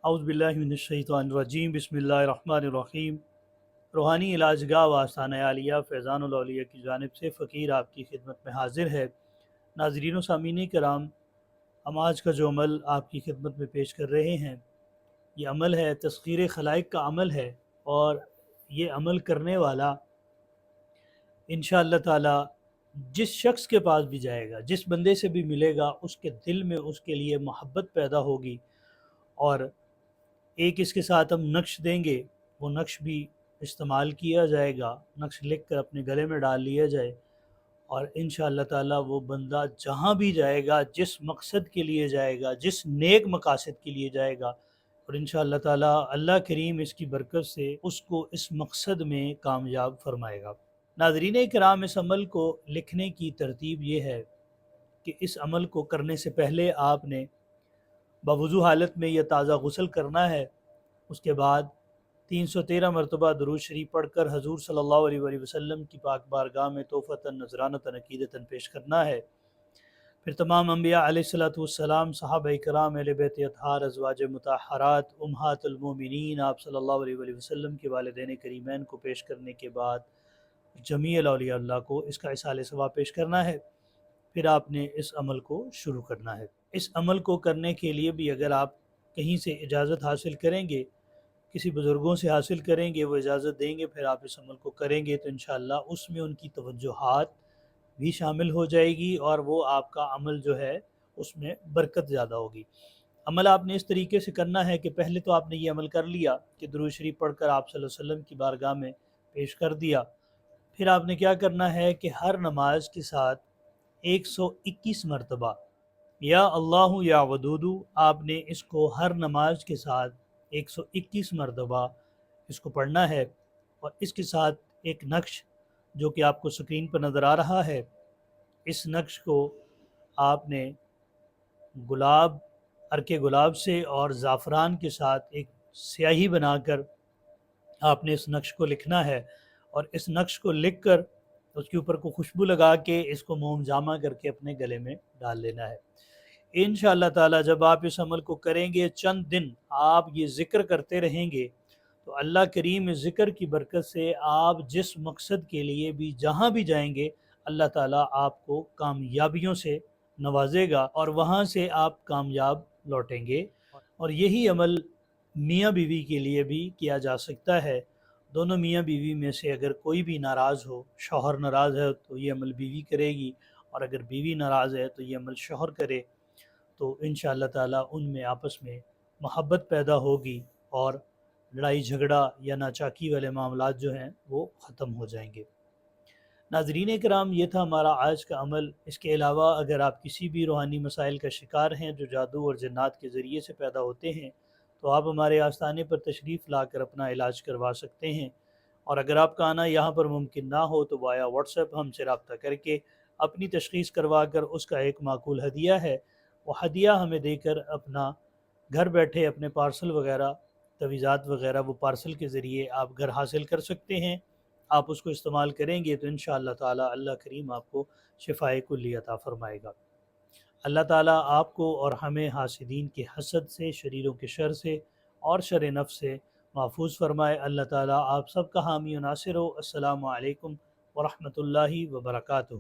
اعوذ باللہ من الشیطان الرجیم، بسم اللہ الرحمن الرحیم۔ روحانی علاج گاہ و آستانہ عالیہ فیضان الاولیاء کی جانب سے فقیر آپ کی خدمت میں حاضر ہے۔ ناظرین و سامعین کرام، ہم آج کا جو عمل آپ کی خدمت میں پیش کر رہے ہیں، یہ عمل ہے تسخیر خلائق کا عمل ہے، اور یہ عمل کرنے والا انشاءاللہ تعالی جس شخص کے پاس بھی جائے گا، جس بندے سے بھی ملے گا، اس کے دل میں اس کے لیے محبت پیدا ہوگی، اور ایک اس کے ساتھ ہم نقش دیں گے، وہ نقش بھی استعمال کیا جائے گا، نقش لکھ کر اپنے گلے میں ڈال لیا جائے، اور انشاءاللہ تعالی وہ بندہ جہاں بھی جائے گا، جس مقصد کے لیے جائے گا، جس نیک مقاصد کے لیے جائے گا، اور انشاءاللہ تعالی اللہ کریم اس کی برکت سے اس کو اس مقصد میں کامیاب فرمائے گا۔ ناظرین کرام، اس عمل کو لکھنے کی ترتیب یہ ہے کہ اس عمل کو کرنے سے پہلے آپ نے بوضو حالت میں یہ تازہ غسل کرنا ہے۔ اس کے بعد 313 مرتبہ درود شریف پڑھ کر حضور صلی اللہ علیہ وآلہ وسلم کی پاک بارگاہ میں تحفۃً نذرانۃً عقیدتاً پیش کرنا ہے۔ پھر تمام انبیاء علیہ الصلوۃ والسلام، صحابہ کرام، اہل بیت اطہار، ازواج مطہرات، امہات المومنین، آپ صلی اللہ علیہ وآلہ وسلم کے والدین کریمین کو پیش کرنے کے بعد جمیع اولیاء اللہ کو اس کا اصالِ ثواب پیش کرنا ہے۔ پھر آپ نے اس عمل کو شروع کرنا ہے۔ اس عمل کو کرنے کے لیے بھی اگر آپ کہیں سے اجازت حاصل کریں گے، کسی بزرگوں سے حاصل کریں گے، وہ اجازت دیں گے، پھر آپ اس عمل کو کریں گے تو انشاءاللہ اس میں ان کی توجہات بھی شامل ہو جائے گی، اور وہ آپ کا عمل جو ہے اس میں برکت زیادہ ہوگی۔ عمل آپ نے اس طریقے سے کرنا ہے کہ پہلے تو آپ نے یہ عمل کر لیا کہ درود شریف پڑھ کر آپ صلی اللہ علیہ وسلم کی بارگاہ میں پیش کر دیا۔ پھر آپ نے کیا کرنا ہے کہ ہر نماز کے ساتھ 121 مرتبہ یا اللہ یا ودود، آپ نے اس کو ہر نماز کے ساتھ 121 مرتبہ اس کو پڑھنا ہے، اور اس کے ساتھ ایک نقش جو کہ آپ کو سکرین پر نظر آ رہا ہے، اس نقش کو آپ نے گلاب، عرق گلاب سے اور زعفران کے ساتھ ایک سیاہی بنا کر آپ نے اس نقش کو لکھنا ہے، اور اس نقش کو لکھ کر اس کے اوپر کو خوشبو لگا کے اس کو موم جامہ کر کے اپنے گلے میں ڈال لینا ہے۔ انشاءاللہ تعالی جب آپ اس عمل کو کریں گے، چند دن آپ یہ ذکر کرتے رہیں گے، تو اللہ کریم اس ذکر کی برکت سے آپ جس مقصد کے لیے بھی جہاں بھی جائیں گے، اللہ تعالیٰ آپ کو کامیابیوں سے نوازے گا، اور وہاں سے آپ کامیاب لوٹیں گے۔ اور یہی عمل میاں بیوی کے لیے بھی کیا جا سکتا ہے۔ دونوں میاں بیوی میں سے اگر کوئی بھی ناراض ہو، شوہر ناراض ہے تو یہ عمل بیوی کرے گی، اور اگر بیوی ناراض ہے تو یہ عمل شوہر کرے، تو انشاءاللہ تعالیٰ ان میں آپس میں محبت پیدا ہوگی، اور لڑائی جھگڑا یا ناچاکی والے معاملات جو ہیں وہ ختم ہو جائیں گے۔ ناظرین کرام، یہ تھا ہمارا آج کا عمل۔ اس کے علاوہ اگر آپ کسی بھی روحانی مسائل کا شکار ہیں جو جادو اور جنات کے ذریعے سے پیدا ہوتے ہیں، تو آپ ہمارے آستانے پر تشریف لا کر اپنا علاج کروا سکتے ہیں، اور اگر آپ کا آنا یہاں پر ممکن نہ ہو تو وایا واٹس ایپ ہم سے رابطہ کر کے اپنی تشخیص کروا کر اس کا ایک معقول ہدیہ ہے، وہ ہدیہ ہمیں دے کر اپنا گھر بیٹھے اپنے پارسل وغیرہ، تویزات وغیرہ، وہ پارسل کے ذریعے آپ گھر حاصل کر سکتے ہیں۔ آپ اس کو استعمال کریں گے تو انشاءاللہ تعالی اللہ کریم آپ کو شفائے کلی عطا فرمائے گا۔ اللہ تعالیٰ آپ کو اور ہمیں حاسدین کے حسد سے، شریروں کے شر سے اور شر نفس سے محفوظ فرمائے۔ اللہ تعالیٰ آپ سب کا حامی و ناصر ہو۔ السلام علیکم ورحمۃ اللہ وبرکاتہ۔